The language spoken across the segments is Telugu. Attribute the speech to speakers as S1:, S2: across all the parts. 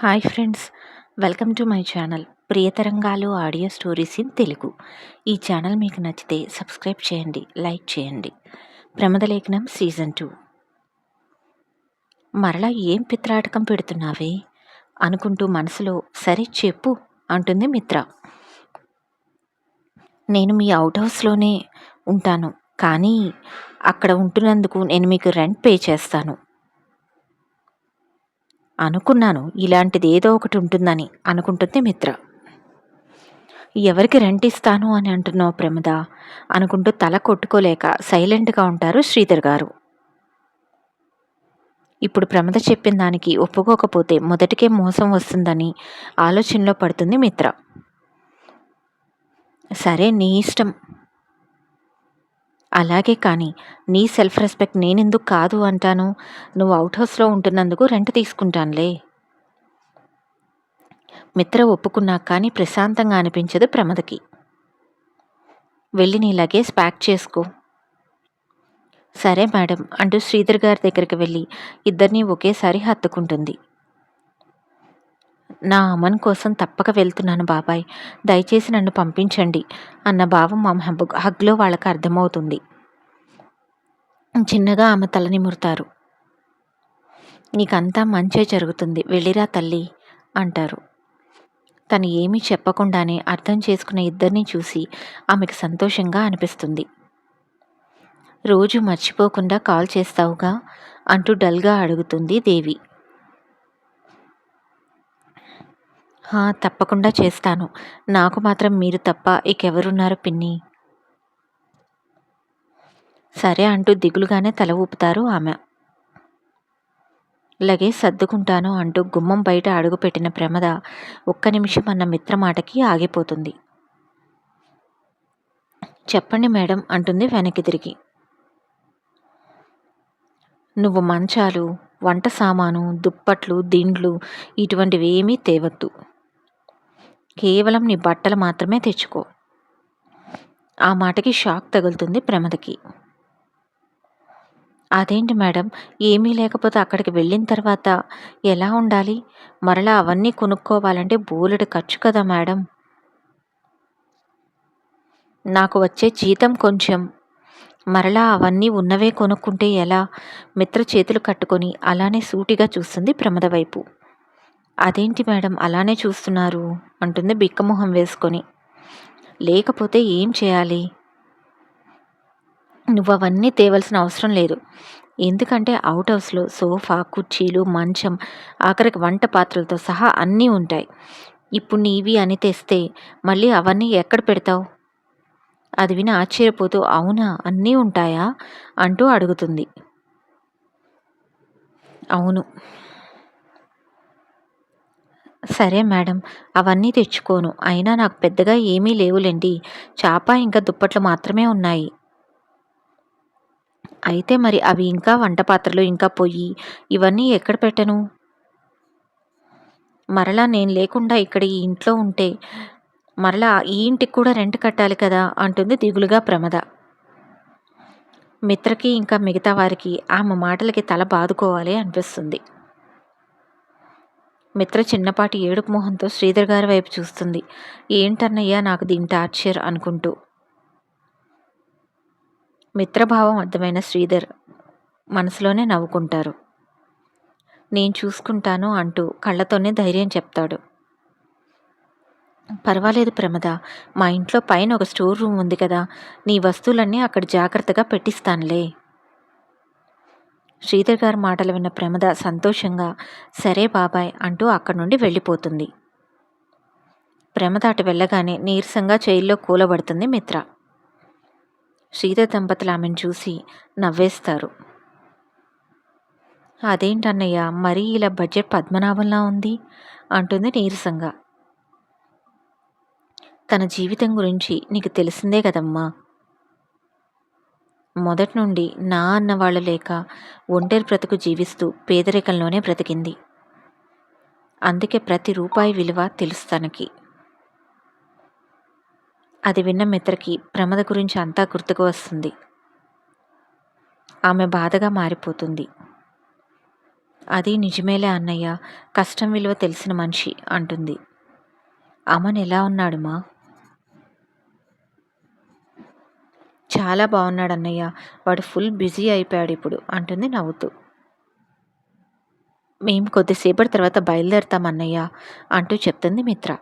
S1: Hi friends, welcome to my channel Priyatarangalu audio stories in Telugu. ఈ ఛానల్ మీకు నచ్చితే సబ్స్క్రైబ్ చేయండి, లైక్ చేయండి. ప్రమదలేఖనం సీజన్ 2. మరలా ఏం పిత్రాటకం పెడుతున్నావే అనుకుంటూ మనసులో సరే చెప్పు అంటుంది మిత్ర. నేను మీ అవుట్ హౌస్లోనే ఉంటాను, కానీ అక్కడ ఉంటున్నందుకు నేను మీకు రెంట్ పే చేస్తాను. అనుకున్నాను ఇలాంటిది ఏదో ఒకటి ఉంటుందని అనుకుంటుంది మిత్ర. ఎవరికి రెంట్ ఇస్తాను అని అంటున్నావు ప్రమద అనుకుంటూ తల కొట్టుకోలేక సైలెంట్గా ఉంటారు శ్రీధర్ గారు. ఇప్పుడు ప్రమద చెప్పిన దానికి ఒప్పుకోకపోతే మొదటికే మోసం వస్తుందని ఆలోచనలో పడుతుంది మిత్ర. సరే నీ ఇష్టం, అలాగే కానీ నీ సెల్ఫ్ రెస్పెక్ట్ నేనెందుకు కాదు అంటాను. నువ్వు అవుట్ హౌస్లో ఉంటున్నందుకు రెంట్ తీసుకుంటానులే. మిత్ర ఒప్పుకున్నా కానీ ప్రశాంతంగా అనిపించదు ప్రమదకి. వెళ్ళి నీ లగేజ్ ప్యాక్ చేసుకో. సరే మేడం అంటూ శ్రీధర్ గారి దగ్గరికి వెళ్ళి ఇద్దరినీ ఒకేసారి హత్తుకుంటుంది. నా అమన్ కోసం తప్పక వెళ్తున్నాను బాబాయ్, దయచేసి నన్ను పంపించండి అన్న భావం ఆమె హగ్లో వాళ్ళకి అర్థమవుతుంది. చిన్నగా ఆమె తల నిమురుతారు. నీకంతా మంచే జరుగుతుంది, వెళ్ళిరా తల్లి అంటారు. తను ఏమీ చెప్పకుండానే అర్థం చేసుకున్న ఇద్దరిని చూసి ఆమెకు సంతోషంగా అనిపిస్తుంది. రోజు మర్చిపోకుండా కాల్ చేస్తావుగా అంటూ డల్గా అడుగుతుంది దేవి. తప్పకుండా చేస్తాను, నాకు మాత్రం మీరు తప్ప ఇకెవరున్నారు పిన్ని. సరే అంటూ దిగులుగానే తల ఊపుతారు ఆమె. లగేజ్ సర్దుకుంటాను అంటూ గుమ్మం బయట అడుగుపెట్టిన ప్రమద ఒక్క నిమిషం అన్న మిత్ర మాటకి ఆగిపోతుంది. చెప్పండి మేడం అంటుంది వెనక్కి తిరిగి. నువ్వు మంచాలు, వంట సామాను, దుప్పట్లు, దిండ్లు ఇటువంటివి ఏమీ తేవద్దు. కేవలం నీ బట్టలు మాత్రమే తెచ్చుకో. ఆ మాటకి షాక్ తగులుతుంది ప్రమదకి. అదేంటి మేడం, ఏమీ లేకపోతే అక్కడికి వెళ్ళిన తర్వాత ఎలా ఉండాలి? మరలా అవన్నీ కొనుక్కోవాలంటే బోలెడు ఖర్చు కదా మేడం. నాకు వచ్చే జీతం కొంచెం, మరలా అవన్నీ ఉన్నవే కొనుక్కుంటే ఎలా? మిత్ర చేతులు కట్టుకొని అలానే సూటిగా చూస్తుంది ప్రమద వైపు. అదేంటి మేడం అలానే చూస్తున్నారు అంటుంది బిక్కమొహం వేసుకొని. లేకపోతే ఏం చేయాలి? నువ్వు అవన్నీ తేవలసిన అవసరం లేదు. ఎందుకంటే అవుట్ హౌస్లో సోఫా, కుర్చీలు, మంచం, ఆఖరికి వంట పాత్రలతో సహా అన్నీ ఉంటాయి. ఇప్పుడు నీవి అని తెస్తే మళ్ళీ అవన్నీ ఎక్కడ పెడతావు? అది విని ఆశ్చర్యపోతూ అవునా, అన్నీ ఉంటాయా అంటూ అడుగుతుంది. అవును. సరే మేడం, అవన్నీ తెచ్చుకోను. అయినా నాకు పెద్దగా ఏమీ లేవులేండి, చాప ఇంకా దుప్పట్లు మాత్రమే ఉన్నాయి. అయితే మరి అవి ఇంకా వంట పాత్రలు, ఇంకా పొయ్యి, ఇవన్నీ ఎక్కడ పెట్టను? మరలా నేను లేకుండా ఇక్కడ ఈ ఇంట్లో ఉంటే మరలా ఈ ఇంటికి కూడా రెంట్ కట్టాలి కదా అంటుంది దిగులుగా ప్రమద. మిత్రకి ఇంకా మిగతా వారికి ఆమె మాటలకి తల బాదుకోవాలి అనిపిస్తుంది. మిత్ర చిన్నపాటి ఏడుపు మొహంతో శ్రీధర్ గారి వైపు చూస్తుంది. ఏంటన్నయ్యా నాకు దీని టార్చర్ అనుకుంటూ. మిత్రభావం అర్థమైన శ్రీధర్ మనసులోనే నవ్వుకుంటారు. నేను చూసుకుంటాను అంటూ కళ్ళతోనే ధైర్యం చెప్తాడు. పర్వాలేదు ప్రమద, మా ఇంట్లో పైన ఒక స్టోర్ రూమ్ ఉంది కదా, నీ వస్తువులన్నీ అక్కడ జాగ్రత్తగా పెట్టిస్తానులే. శ్రీధర్ గారి మాటలు విన్న ప్రమద సంతోషంగా సరే బాబాయ్ అంటూ అక్కడి నుండి వెళ్ళిపోతుంది. ప్రమద అటు వెళ్ళగానే నీరసంగా చైర్లో కూలబడుతుంది మిత్ర. శ్రీధర్ దంపతులు ఆమెను చూసి నవ్వేస్తారు. అదేంటన్నయ్య మరీ ఇలా బడ్జెట్ పద్మనాభంలా ఉంది అంటుంది నీరసంగా. తన జీవితం గురించి నీకు తెలిసిందే కదమ్మా. మొదటి నుండి నా అన్నవాళ్ళు లేక ఒంటరి బ్రతుకు జీవిస్తూ పేదరికంలోనే బ్రతికింది. అందుకే ప్రతి రూపాయి విలువ తెలుసు తనకి. అది విన్న మిత్రకి ప్రమద గురించి అంతా గుర్తుకు వస్తుంది. ఆమె బాధగా మారిపోతుంది. అది నిజమేలే అన్నయ్య. కష్టం విలువ తెలిసిన మనిషి అంటుంది. అమన్ ఎలా ఉన్నాడు మా? చాలా బాగున్నాడన్నయ్య. వాడు ఫుల్ బిజీ అయిపోయాడు ఇప్పుడు అంటుంది నవ్వుతూ. మేము కొద్దిసేపటి తర్వాత బయలుదేరతాం అన్నయ్య అంటూ చెప్తుంది మిత్ర.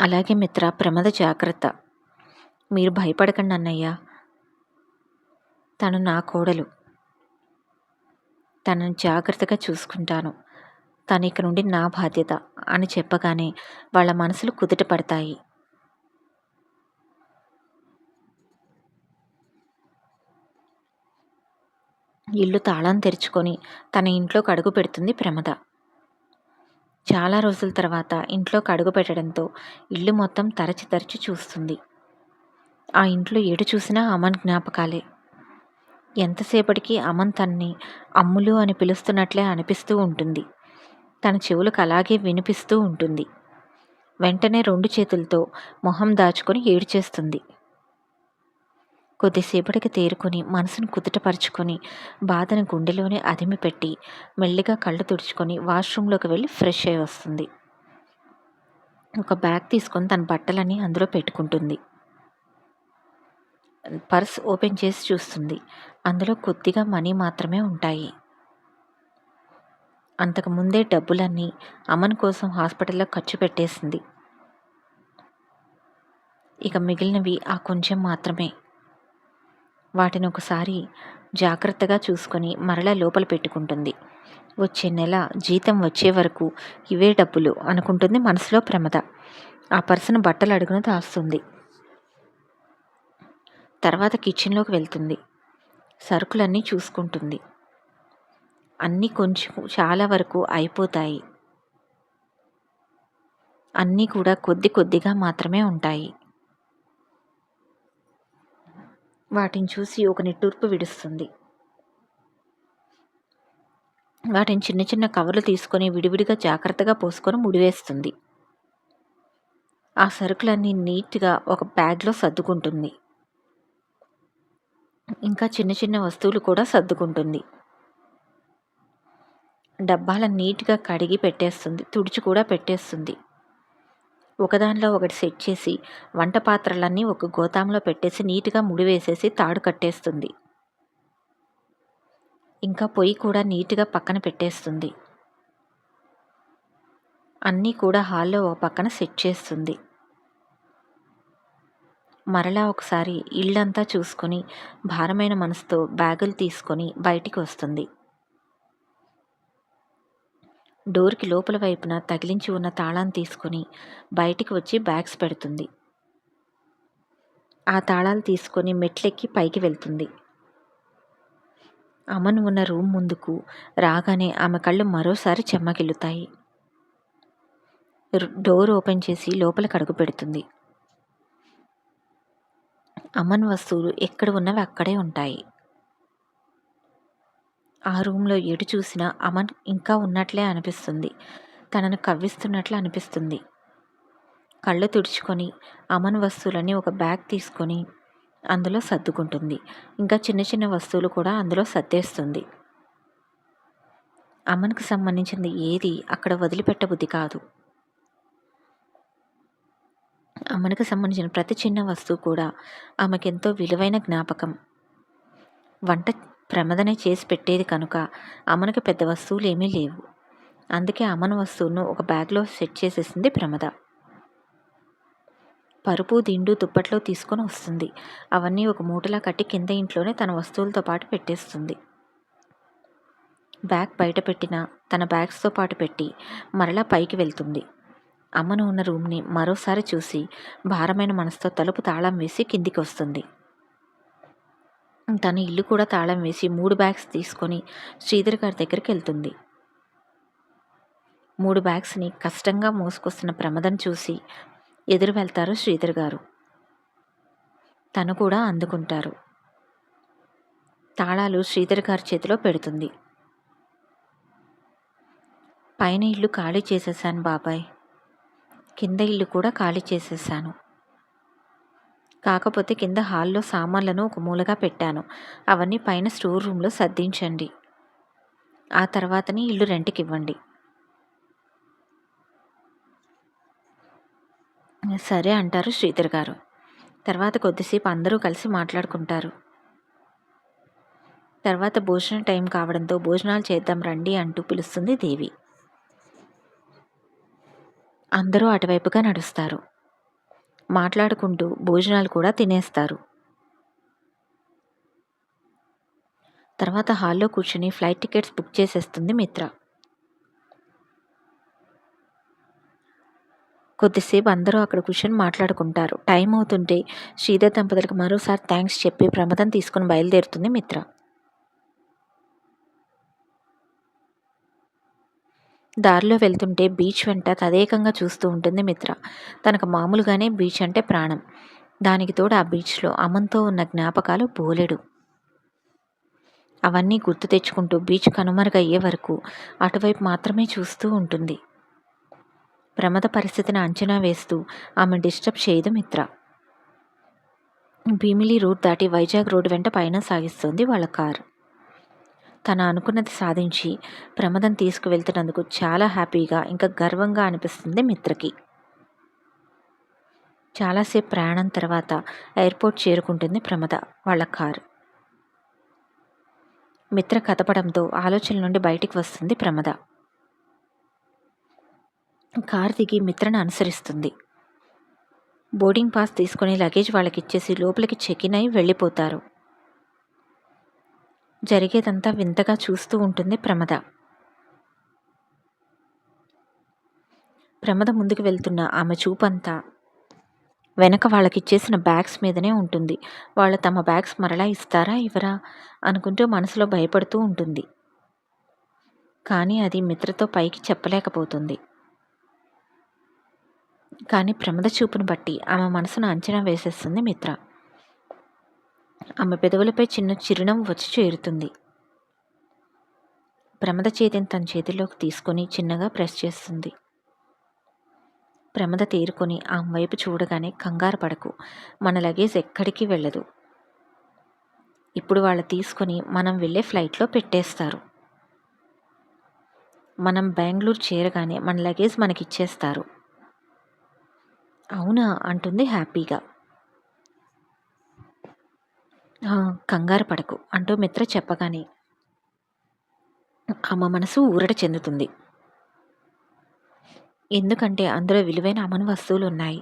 S1: అలాగే మిత్ర, ప్రమాద జాగ్రత్త. మీరు భయపడకండి అన్నయ్య. తను నా కోడలు. తనని జాగ్రత్తగా చూసుకుంటాను. తను ఇక నుండి నా బాధ్యత అని చెప్పగానే వాళ్ళ మనసులు కుదుట పడతాయి. ఇల్లు తాళం తెరుచుకొని తన ఇంట్లోకి అడుగు పెడుతుంది ప్రమద. చాలా రోజుల తర్వాత ఇంట్లోకి అడుగు పెట్టడంతో ఇల్లు మొత్తం తరచి తరచి చూస్తుంది. ఆ ఇంట్లో ఎటు చూసినా అమన్ జ్ఞాపకాలే. ఎంతసేపటికి అమన్ తన్ని అమ్ములు అని పిలుస్తున్నట్లే అనిపిస్తూ ఉంటుంది. తన చెవులకు అలాగే వినిపిస్తూ ఉంటుంది. వెంటనే 2 చేతులతో మొహం దాచుకొని ఏడ్చేస్తుంది. కొద్దిసేపటికి తేరుకొని మనసును కుదుటపరుచుకొని బాధను గుండెలోనే అదిమిపెట్టి మెల్లిగా కళ్ళు తుడుచుకొని వాష్రూమ్లోకి వెళ్ళి ఫ్రెష్ అయి వస్తుంది. ఒక బ్యాగ్ తీసుకొని తన బట్టలన్నీ అందులో పెట్టుకుంటుంది. పర్స్ ఓపెన్ చేసి చూస్తుంది. అందులో కొద్దిగా మనీ మాత్రమే ఉంటాయి. అంతకు ముందే డబ్బులన్నీ అమన్ కోసం హాస్పిటల్లో ఖర్చు పెట్టేసింది. ఇక మిగిలినవి ఆ కొంచెం మాత్రమే. వాటిని ఒకసారి జాగ్రత్తగా చూసుకొని మరలా లోపల పెట్టుకుంటుంది. వచ్చే నెల జీతం వచ్చే వరకు ఇవే డబ్బులు అనుకుంటుంది మనసులో ప్రమద. ఆ పర్సును బట్టలు అడుగున దాస్తుంది. తర్వాత కిచెన్లోకి వెళ్తుంది. సరుకులన్నీ చూసుకుంటుంది. అన్నీ కొంచెం చాలా వరకు అయిపోతాయి. అన్నీ కూడా కొద్ది కొద్దిగా మాత్రమే ఉంటాయి. వాటిని చూసి ఒక నిట్టూర్పు విడుస్తుంది. వాటిని చిన్న చిన్న కవర్లు తీసుకొని విడివిడిగా జాగ్రత్తగా పోసుకొని ముడివేస్తుంది. ఆ సరుకులన్నీ నీట్గా ఒక బ్యాగ్లో సర్దుకుంటుంది. ఇంకా చిన్న చిన్న వస్తువులు కూడా సర్దుకుంటుంది. డబ్బాలను నీట్గా కడిగి పెట్టేస్తుంది. తుడిచి కూడా పెట్టేస్తుంది. ఒకదానిలో ఒకటి సెట్ చేసి వంట పాత్రలన్నీ ఒక గోతాంలో పెట్టేసి నీట్గా ముడివేసేసి తాడు కట్టేస్తుంది. ఇంకా పొయ్యి కూడా నీట్గా పక్కన పెట్టేస్తుంది. అన్నీ కూడా హాల్లో ఒక పక్కన సెట్ చేస్తుంది. మరలా ఒకసారి ఇల్లంతా చూసుకొని భారమైన మనసుతో బ్యాగులు తీసుకొని బయటికి వస్తుంది. డోర్కి లోపల వైపున తగిలించి ఉన్న తాళాన్ని తీసుకొని బయటికి వచ్చి బ్యాగ్స్ పెడుతుంది. ఆ తాళాలు తీసుకొని మెట్లెక్కి పైకి వెళ్తుంది. అమన్ ఉన్న రూమ్ ముందుకు రాగానే ఆమె కళ్ళు మరోసారి చెమ్మగిల్లుతాయి. డోర్ ఓపెన్ చేసి లోపలికి అడుగు పెడుతుంది. అమన్ వస్తువులు ఎక్కడ ఉన్నవి అక్కడే ఉంటాయి. ఆ రూమ్లో ఎటు చూసినా అమన్ ఇంకా ఉన్నట్లే అనిపిస్తుంది. తనను కవ్విస్తున్నట్లు అనిపిస్తుంది. కళ్ళు తుడుచుకొని అమన్ వస్తువులన్నీ ఒక బ్యాగ్ తీసుకొని అందులో సర్దుకుంటుంది. ఇంకా చిన్న చిన్న వస్తువులు కూడా అందులో సర్దేస్తుంది. అమన్కి సంబంధించింది ఏది అక్కడ వదిలిపెట్టబుద్ధి కాదు. అమ్మనికి సంబంధించిన ప్రతి చిన్న వస్తువు కూడా ఆమెకెంతో విలువైన జ్ఞాపకం. వంట ప్రమదనే చేసి పెట్టేది కనుక అమ్మనికి పెద్ద వస్తువులు ఏమీ లేవు. అందుకే అమ్మన వస్తువును ఒక బ్యాగ్లో సెట్ చేసేసింది ప్రమద. పరుపు దిండు దుప్పట్లో తీసుకొని వస్తుంది. అవన్నీ ఒక మూటలా కట్టి కింద ఇంట్లోనే తన వస్తువులతో పాటు పెట్టేస్తుంది. బ్యాగ్ బయట పెట్టిన తన బ్యాగ్స్తో పాటు పెట్టి మరలా పైకి వెళ్తుంది. అమ్మను ఉన్న రూమ్ని మరోసారి చూసి భారమైన మనసుతో తలుపు తాళం వేసి కిందికి వస్తుంది. తన ఇల్లు కూడా తాళం వేసి 3 బ్యాగ్స్ తీసుకొని శ్రీధర్ గారి దగ్గరికి వెళ్తుంది. 3 బ్యాగ్స్ని కష్టంగా మోసుకొస్తున్న ప్రమదం చూసి ఎదురు వెళ్తారు శ్రీధర్ గారు. తను కూడా అందుకుంటారు. తాళాలు శ్రీధర్ గారి చేతిలో పెడుతుంది. పైన ఇల్లు ఖాళీ చేసేసాను బాబాయ్, కింద ఇల్లు కూడా ఖాళీ చేసేసాను. కాకపోతే కింద హాల్లో సామాన్లను ఒక మూలగా పెట్టాను. అవన్నీ పైన స్టోర్ రూమ్లో సర్దించండి. ఆ తర్వాతనే ఇల్లు రెంట్‌కివ్వండి. సరే అంటారు శ్రీధర్ గారు. తర్వాత కొద్దిసేపు అందరూ కలిసి మాట్లాడుకుంటారు. తర్వాత భోజనం టైం కావడంతో భోజనాలు చేద్దాం రండి అంటూ పిలుస్తుంది దేవి. అందరూ అటువైపుగా నడుస్తారు. మాట్లాడుకుంటూ భోజనాలు కూడా తినేస్తారు. తర్వాత హాల్‌లో కూర్చొని ఫ్లైట్ టికెట్స్ బుక్ చేసేస్తుంది మిత్ర. కొద్దిసేపు అందరూ అక్కడ కూర్చొని మాట్లాడుకుంటారు. టైం అవుతుంటే శ్రీధర్ దంపతులకు మరోసారి థాంక్స్ చెప్పి ప్రమదం తీసుకొని బయలుదేరుతుంది మిత్ర. దారిలో వెళ్తుంటే బీచ్ వెంట తదేకంగా చూస్తూ ఉంటుంది మిత్ర. తనకు మామూలుగానే బీచ్ అంటే ప్రాణం. దానికి తోడు ఆ బీచ్‌లో అమన్‌తో ఉన్న జ్ఞాపకాలు బోలెడు. అవన్నీ గుర్తు తెచ్చుకుంటూ బీచ్ కనుమరుగయ్యే వరకు అటువైపు మాత్రమే చూస్తూ ఉంటుంది. ప్రమాద పరిస్థితిని అంచనా వేస్తూ ఆమె డిస్టర్బ్ చేయదు మిత్ర. భీమిలి రూట్ దాటి వైజాగ్ రోడ్డు వెంట పయనం సాగిస్తుంది వాళ్ళ కారు. తను అనుకున్నది సాధించి ప్రమదం తీసుకువెళ్తున్నందుకు చాలా హ్యాపీగా ఇంకా గర్వంగా అనిపిస్తుంది మిత్రకి. చాలాసేపు ప్రయాణం తర్వాత ఎయిర్పోర్ట్ చేరుకుంటుంది ప్రమద వాళ్ళ కారు. మిత్ర కదపడంతో ఆలోచనల నుండి బయటికి వస్తుంది ప్రమద. కారు దిగి మిత్రను అనుసరిస్తుంది. బోర్డింగ్ పాస్ తీసుకుని లగేజ్ వాళ్ళకిచ్చేసి లోపలికి చెక్ ఇన్ అయి వెళ్ళిపోతారు. జరిగేదంతా వింతగా చూస్తూ ఉంటుంది ప్రమద. ప్రమద ముందుకు వెళ్తున్న ఆమె చూపంతా వెనక వాళ్ళకిచ్చేసిన బ్యాగ్స్ మీదనే ఉంటుంది. వాళ్ళు తమ బ్యాగ్స్ మరలా ఇస్తారా ఇవ్వరా అనుకుంటూ మనసులో భయపడుతూ ఉంటుంది. కానీ అది మిత్రతో పైకి చెప్పలేకపోతుంది. కానీ ప్రమద చూపును బట్టి ఆమె మనసును అంచనా వేసేస్తుంది మిత్ర. ఆమె పెదవులపై చిన్న చిరునవ్వు వచ్చి చేరుతుంది. ప్రమద చేతిని తన చేతిలోకి తీసుకొని చిన్నగా ప్రెస్ చేస్తుంది. ప్రమద తేరుకొని ఆమె వైపు చూడగానే కంగారు పడకు, మన లగేజ్ ఎక్కడికి వెళ్ళదు. ఇప్పుడు వాళ్ళు తీసుకొని మనం వెళ్ళే ఫ్లైట్లో పెట్టేస్తారు. మనం బెంగళూరు చేరగానే మన లగేజ్ మనకిచ్చేస్తారు. అవునా అంటుంది హ్యాపీగా. కంగారు పడకు అంటూ మిత్ర చెప్పగానే ఆమె మనసు ఊరట చెందుతుంది. ఎందుకంటే అందులో విలువైన అమను వస్తువులు ఉన్నాయి.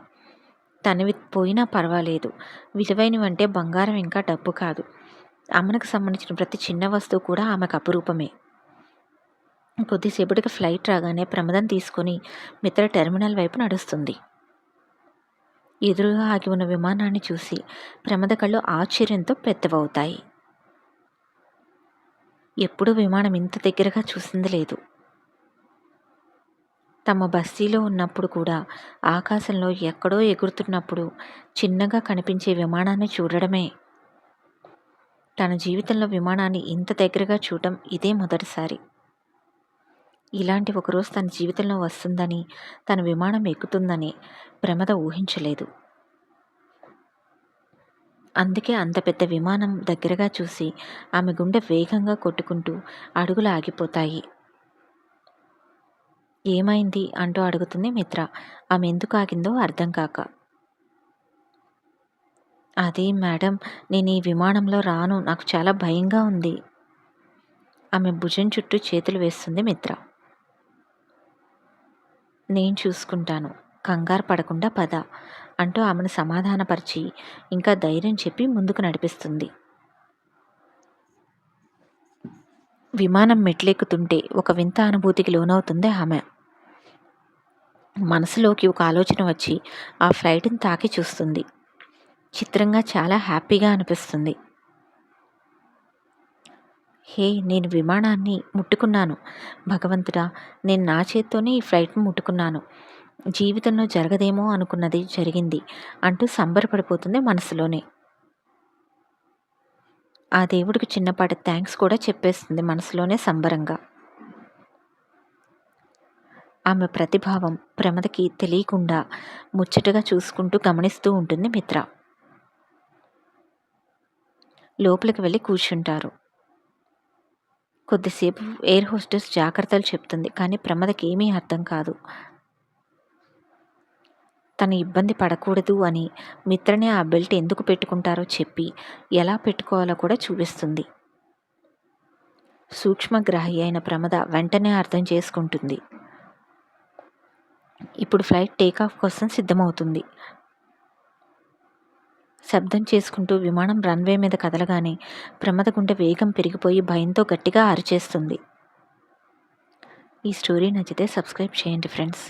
S1: తనవి పోయినా పర్వాలేదు. విలువైనవంటే బంగారం ఇంకా డబ్బు కాదు. అమ్మనకు సంబంధించిన ప్రతి చిన్న వస్తువు కూడా ఆమెకు అపురూపమే. కొద్దిసేపటికి ఫ్లైట్ రాగానే ప్రమదం తీసుకొని మిత్ర టెర్మినల్ వైపు నడుస్తుంది. ఎదురుగా ఆగి ఉన్న విమానాన్ని చూసి ప్రమద కళ్ళు ఆశ్చర్యంతో పెద్దవవుతాయి. ఎప్పుడూ విమానం ఇంత దగ్గరగా చూసింది లేదు. తమ బస్తీలో ఉన్నప్పుడు కూడా ఆకాశంలో ఎక్కడో ఎగురుతున్నప్పుడు చిన్నగా కనిపించే విమానాన్ని చూడడమే. తన జీవితంలో విమానాన్ని ఇంత దగ్గరగా చూడటం ఇదే మొదటిసారి. ఇలాంటి ఒకరోజు తన జీవితంలో వస్తుందని, తన విమానం ఎక్కుతుందని ప్రమద ఊహించలేదు. అందుకే అంత పెద్ద విమానం దగ్గరగా చూసి ఆమె గుండె వేగంగా కొట్టుకుంటూ అడుగులు ఆగిపోతాయి. ఏమైంది అంటూ అడుగుతుంది మిత్ర. ఆమె ఎందుకు ఆగిందో అర్థం కాక. అది మేడం, నేను ఈ విమానంలో రాను, నాకు చాలా భయంగా ఉంది. ఆమె భుజం చుట్టూ చేతులు వేస్తుంది మిత్ర. నేను చూసుకుంటాను, కంగారు పడకుండా పద అంటూ ఆమెను సమాధానపరిచి ఇంకా ధైర్యం చెప్పి ముందుకు నడిపిస్తుంది. విమానం మెట్లెక్కుతుంటే ఒక వింత అనుభూతికి లోనవుతుంది ఆమె. మనసులోకి ఒక ఆలోచన వచ్చి ఆ ఫ్లైట్ని తాకి చూస్తుంది. చిత్రంగా చాలా హ్యాపీగా అనిపిస్తుంది. హే, నేను విమానాన్ని ముట్టుకున్నాను. భగవంతుడా, నేను నా చేత్తోనే ఈ ఫ్లైట్ని ముట్టుకున్నాను. జీవితంలో జరగదేమో అనుకున్నది జరిగింది అంటూ సంబరపడిపోతుంది మనసులోనే. ఆ దేవుడికి చిన్నపాటి థ్యాంక్స్ కూడా చెప్పేస్తుంది మనసులోనే సంబరంగా. ఆమె ప్రతిభావం ప్రమదకి తెలియకుండా ముచ్చటగా చూసుకుంటూ గమనిస్తూ ఉంటుంది మిత్ర. లోపలికి వెళ్ళి కూర్చుంటారు. కొద్దిసేపు ఎయిర్ హోస్టెస్ జాగ్రత్తలు చెప్తుంది, కానీ ప్రమదకి ఏమీ అర్థం కాదు. తను ఇబ్బంది పడకూడదు అని మిత్రనే ఆ బెల్ట్ ఎందుకు పెట్టుకుంటారో చెప్పి ఎలా పెట్టుకోవాలో కూడా చూపిస్తుంది. సూక్ష్మగ్రాహి అయిన ప్రమద వెంటనే అర్థం చేసుకుంటుంది. ఇప్పుడు ఫ్లైట్ టేకాఫ్ కోసం సిద్ధమవుతుంది. శబ్దం చేసుకుంటూ విమానం రన్వే మీద కదలగానే ప్రమద గుండె వేగం పెరిగిపోయి భయంతో గట్టిగా అరిచేస్తుంది. ఈ స్టోరీ నచ్చితే సబ్స్క్రైబ్ చేయండి ఫ్రెండ్స్.